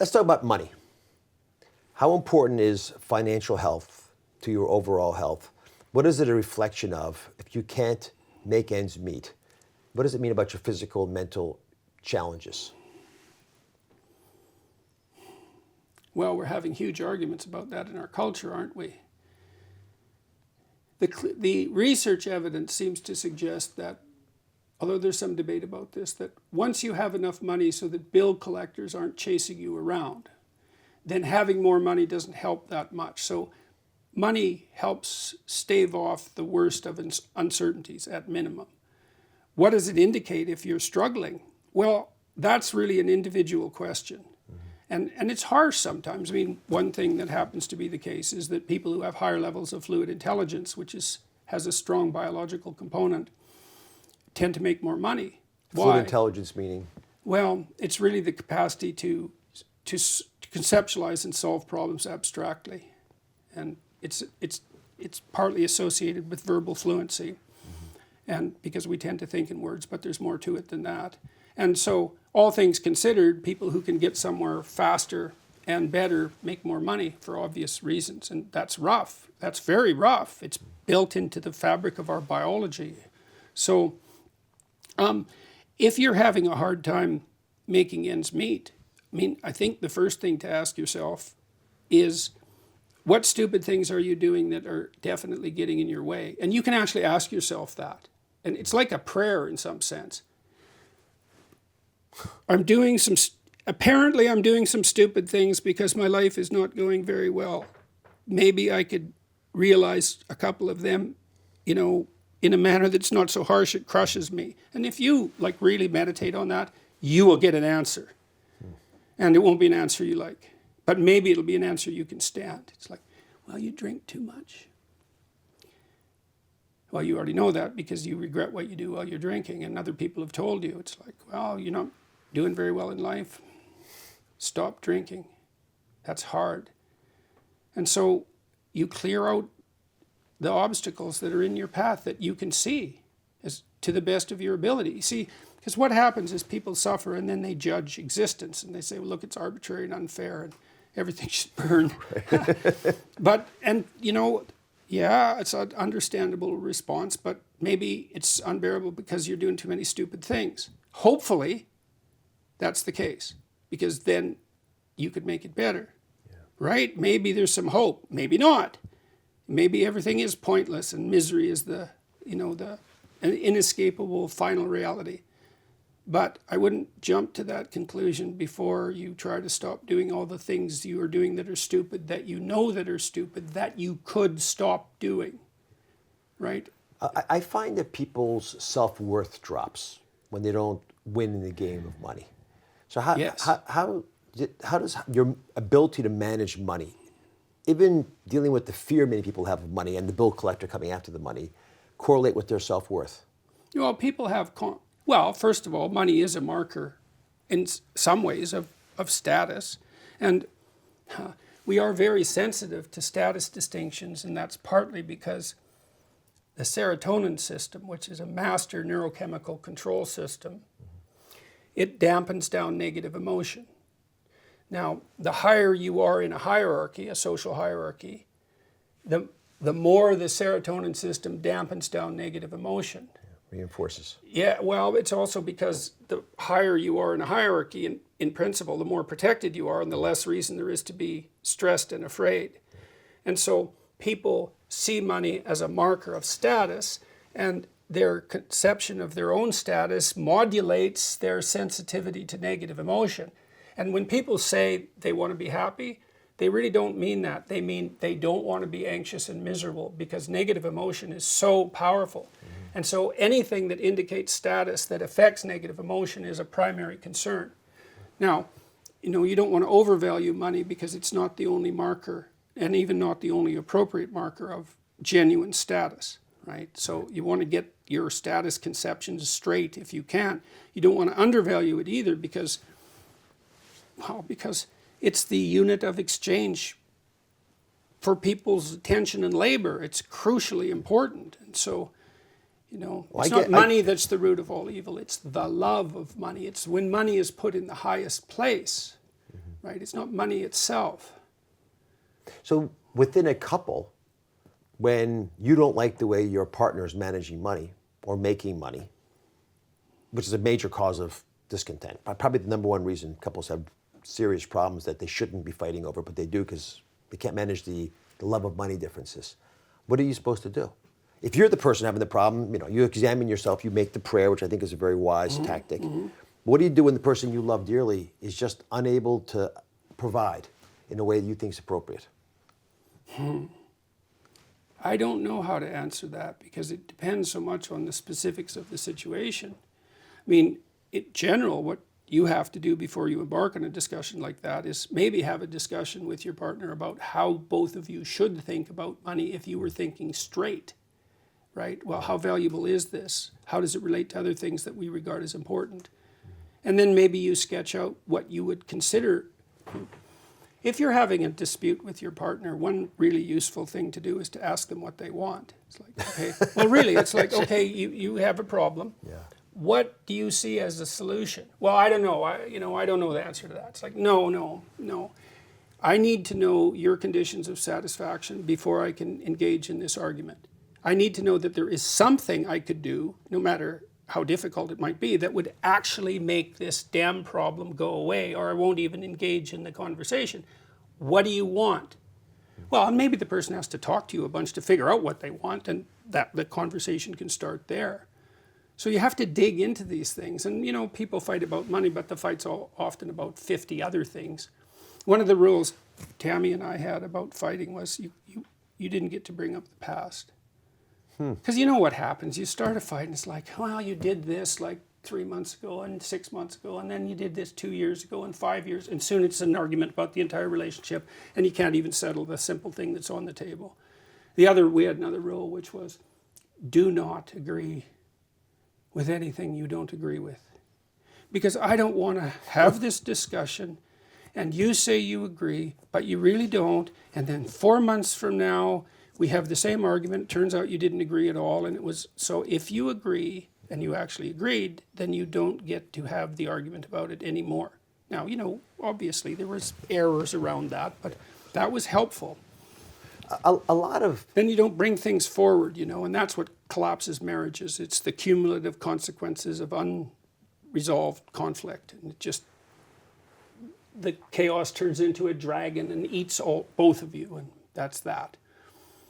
Let's talk about money. How important is financial health to your overall health? What is it a reflection of if you can't make ends meet? What does it mean about your physical, mental challenges? Well, we're having huge arguments about that in our culture, aren't we? The research evidence seems to suggest that, although there's some debate about this, that once you have enough money so that bill collectors aren't chasing you around, then having more money doesn't help that much. So money helps stave off the worst of uncertainties at minimum. What does it indicate if you're struggling? Well, that's really an individual question. And it's harsh sometimes. I mean, one thing that happens to be the case is that people who have higher levels of fluid intelligence, which has a strong biological component, tend to make more money. Why? Fluid intelligence meaning? Well, it's really the capacity to conceptualize and solve problems abstractly. And it's partly associated with verbal fluency. And because we tend to think in words, but there's more to it than that. And so, all things considered, people who can get somewhere faster and better make more money for obvious reasons. And that's rough. That's very rough. It's built into the fabric of our biology. So, if you're having a hard time making ends meet, I mean, I think the first thing to ask yourself is, what stupid things are you doing that are definitely getting in your way? And you can actually ask yourself that. And it's like a prayer in some sense. Apparently I'm doing some stupid things because my life is not going very well. Maybe I could realize a couple of them, in a manner that's not so harsh it crushes me. And if you really meditate on that, you will get an answer. And it won't be an answer you like. But maybe it'll be an answer you can stand. It's like, well, you drink too much. Well, you already know that because you regret what you do while you're drinking, and other people have told you. It's like, well, you're not doing very well in life. Stop drinking. That's hard. And so you clear out the obstacles that are in your path that you can see as to the best of your ability. You see, because what happens is people suffer and then they judge existence and they say, well, look, it's arbitrary and unfair and everything should burn. Yeah, it's an understandable response, but maybe it's unbearable because you're doing too many stupid things. Hopefully, that's the case, because then you could make it better, right? Maybe there's some hope, maybe not. Maybe everything is pointless and misery is the inescapable final reality. But I wouldn't jump to that conclusion before you try to stop doing all the things you are doing that are stupid, that you know that are stupid, that you could stop doing, right? I find that people's self-worth drops when they don't win in the game of money. So how does your ability to manage money, even dealing with the fear many people have of money and the bill collector coming after the money, correlate with their self-worth? Well, people have... Well, first of all, money is a marker in some ways of status. And we are very sensitive to status distinctions, and that's partly because the serotonin system, which is a master neurochemical control system, it dampens down negative emotion. Now, the higher you are in a hierarchy, a social hierarchy, the more the serotonin system dampens down negative emotion. Reinforces. Yeah, well, it's also because the higher you are in a hierarchy, in principle, the more protected you are and the less reason there is to be stressed and afraid. And so people see money as a marker of status, and their conception of their own status modulates their sensitivity to negative emotion. And when people say they want to be happy, they really don't mean that. They mean they don't want to be anxious and miserable, because negative emotion is so powerful. And so anything that indicates status that affects negative emotion is a primary concern. Now, you don't want to overvalue money because it's not the only marker, and even not the only appropriate marker of genuine status, right? So you want to get your status conceptions straight if you can. You don't want to undervalue it either because it's the unit of exchange for people's attention and labor. It's crucially important. And so, it's not money that's the root of all evil. It's the love of money. It's when money is put in the highest place right? It's not money itself. So within a couple, when you don't like the way your partner is managing money or making money, which is a major cause of discontent, probably the number one reason couples have serious problems that they shouldn't be fighting over, but they do because they can't manage the love of money differences. What are you supposed to do? If you're the person having the problem, you examine yourself, you make the prayer, which I think is a very wise tactic. What do you do when the person you love dearly is just unable to provide in a way that you think is appropriate? I don't know how to answer that because it depends so much on the specifics of the situation. I mean, in general, what you have to do before you embark on a discussion like that is maybe have a discussion with your partner about how both of you should think about money if you were thinking straight, right? Well, how valuable is this? How does it relate to other things that we regard as important? And then maybe you sketch out what you would consider. If you're having a dispute with your partner, one really useful thing to do is to ask them what they want. It's like, okay, well, really, it's like, okay, you have a problem. Yeah. What do you see as a solution? Well, I don't know. I don't know the answer to that. It's like, no. I need to know your conditions of satisfaction before I can engage in this argument. I need to know that there is something I could do, no matter how difficult it might be, that would actually make this damn problem go away, or I won't even engage in the conversation. What do you want? Well, maybe the person has to talk to you a bunch to figure out what they want, and that the conversation can start there. So you have to dig into these things. And, people fight about money, but the fight's often about 50 other things. One of the rules Tammy and I had about fighting was you didn't get to bring up the past. Because you know what happens. You start a fight and it's like, well, you did this like 3 months ago and 6 months ago, and then you did this 2 years ago and 5 years, and soon it's an argument about the entire relationship, and you can't even settle the simple thing that's on the table. We had another rule, which was do not agree with anything you don't agree with. Because I don't want to have this discussion and you say you agree, but you really don't, and then 4 months from now, we have the same argument, turns out you didn't agree at all, and it was, so if you agree, and you actually agreed, then you don't get to have the argument about it anymore. Now, obviously there was errors around that, but that was helpful. A lot of... Then you don't bring things forward, and that's what collapses marriages. It's the cumulative consequences of unresolved conflict, and the chaos turns into a dragon and eats both of you, and that's that.